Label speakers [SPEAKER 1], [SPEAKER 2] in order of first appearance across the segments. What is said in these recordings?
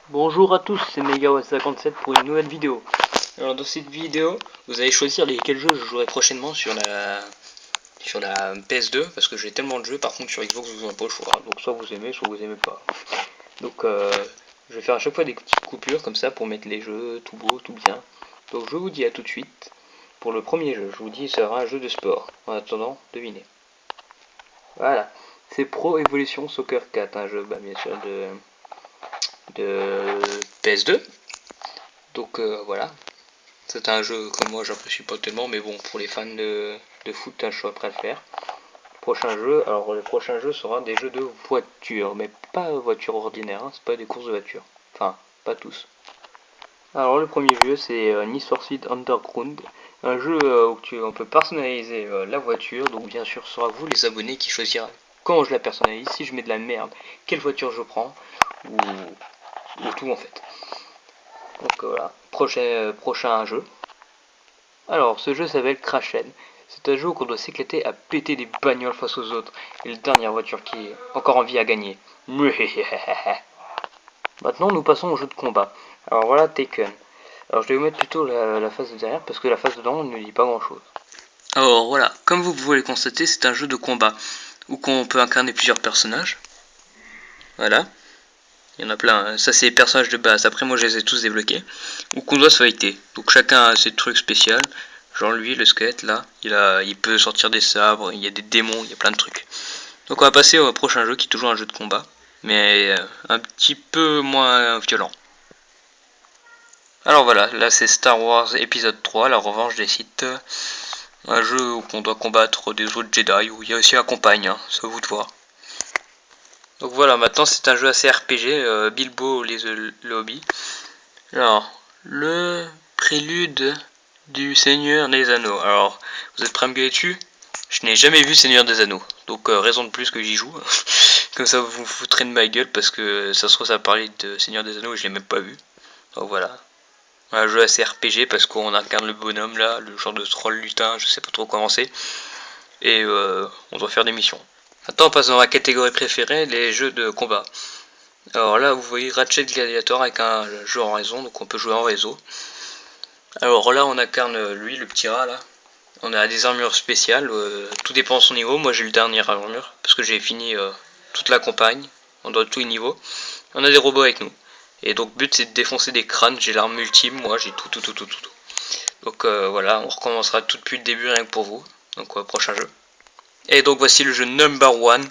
[SPEAKER 1] Bonjour à tous, c'est Megawatt57 pour une nouvelle vidéo. Alors dans cette vidéo, vous allez choisir quels jeux je jouerai prochainement sur la PS2, parce que j'ai tellement de jeux. Par contre sur Xbox vous n'avez pas le choix, donc soit vous aimez, soit vous aimez pas. Donc je vais faire à chaque fois des petites coupures comme ça pour mettre les jeux tout beau, tout bien. Donc je vous dis à tout de suite. Pour le premier jeu, je vous dis ce sera un jeu de sport. En attendant, devinez. Voilà, c'est Pro Evolution Soccer 4, un jeu bien sûr de PS2. Donc voilà, c'est un jeu que moi j'apprécie pas tellement, mais bon, pour les fans de foot, je suis prêt à le faire. Prochain jeu, alors le prochain jeu sera des jeux de voiture, mais pas voiture ordinaire, hein, c'est pas des courses de voiture. Enfin, pas tous. Alors le premier jeu c'est Need for Speed Underground, un jeu où on peut personnaliser la voiture, donc bien sûr ce sera vous les abonnés qui choisirez comment je la personnalise, si je mets de la merde, quelle voiture je prends, ou tout en fait. Donc voilà, prochain jeu. Alors, ce jeu s'appelle Crashen. C'est un jeu où on doit s'éclater à péter des bagnoles face aux autres. Et la dernière voiture qui est encore en vie à gagner. Maintenant, nous passons au jeu de combat. Alors voilà Taken. Alors je vais vous mettre plutôt la face de derrière parce que la face dedans ne dit pas grand chose. Alors voilà, comme vous pouvez le constater, c'est un jeu de combat où on peut incarner plusieurs personnages. Voilà. Il y en a plein, ça c'est les personnages de base, après moi je les ai tous débloqués. Ou qu'on doit se fighter, donc chacun a ses trucs spéciaux. Genre lui, le squelette là, il peut sortir des sabres, il y a des démons, il y a plein de trucs. Donc on va passer au prochain jeu qui est toujours un jeu de combat, mais un petit peu moins violent. Alors voilà, là c'est Star Wars épisode 3, la revanche des Sith. Un jeu où on doit combattre des autres Jedi, où il y a aussi un compagne, hein, c'est à vous de voir. Donc voilà, maintenant c'est un jeu assez RPG, Bilbo le Hobby. Alors, le prélude du Seigneur des Anneaux. Alors, vous êtes prêts à me gueuler dessus? Je n'ai jamais vu Seigneur des Anneaux, donc raison de plus que j'y joue. Comme ça vous vous foutrez de ma gueule parce que ça se trouve ça parlait de Seigneur des Anneaux et je l'ai même pas vu. Donc voilà. Un jeu assez RPG parce qu'on incarne le bonhomme là, le genre de troll lutin, je sais pas trop comment c'est. Et on doit faire des missions. Maintenant on passe dans la catégorie préférée, les jeux de combat. Alors là vous voyez Ratchet Gladiator avec un jeu en réseau, donc on peut jouer en réseau. Alors là on incarne lui le petit rat là. On a des armures spéciales, tout dépend de son niveau. Moi j'ai le dernier armure parce que j'ai fini toute la campagne, on doit tous les niveaux. On a des robots avec nous. Et donc le but c'est de défoncer des crânes, j'ai l'arme ultime, moi j'ai tout. Donc voilà, on recommencera tout depuis le début rien que pour vous. Donc prochain jeu. Et donc voici le jeu number 1,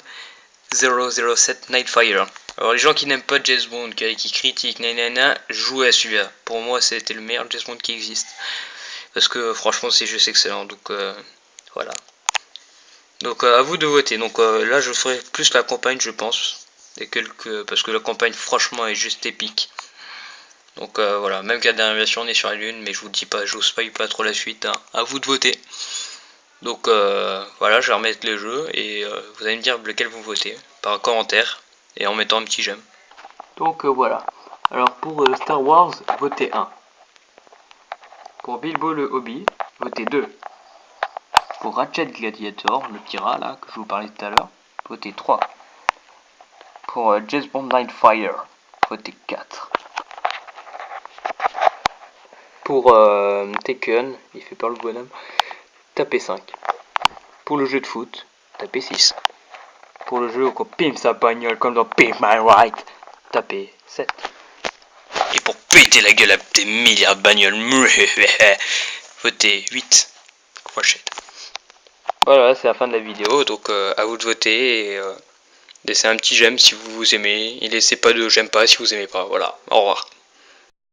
[SPEAKER 1] 007 Nightfire. Alors les gens qui n'aiment pas James Bond, qui critiquent, nanana, jouez à celui-là. Pour moi c'était le meilleur James Bond qui existe. Parce que franchement c'est juste excellent, donc voilà. Donc à vous de voter. Donc là je ferai plus la campagne je pense. Parce que la campagne franchement est juste épique. Donc voilà, même qu'à la dernière version on est sur la lune, mais je vous dis pas, je vous spoil pas trop la suite, hein. À vous de voter. Donc voilà, je vais remettre les jeux et vous allez me dire lequel vous votez par commentaire et en mettant un petit j'aime. Donc voilà. Alors pour Star Wars, votez 1. Pour Bilbo le Hobby, votez 2. Pour Ratchet Gladiator, le petit rat là que je vous parlais tout à l'heure, votez 3. Pour James Bond Nightfire, votez 4. Pour Taken, il fait peur le bonhomme, tapez 5. Pour le jeu de foot, tapez 6. Pour le jeu où on pimpe sa bagnole comme dans Pimp My Ride, tapez 7. Et pour péter la gueule à des milliards de bagnoles, votez 8. Crochette. Voilà, c'est la fin de la vidéo, donc à vous de voter et laissez un petit j'aime si vous aimez, et laissez pas de j'aime pas si vous aimez pas, voilà, au revoir.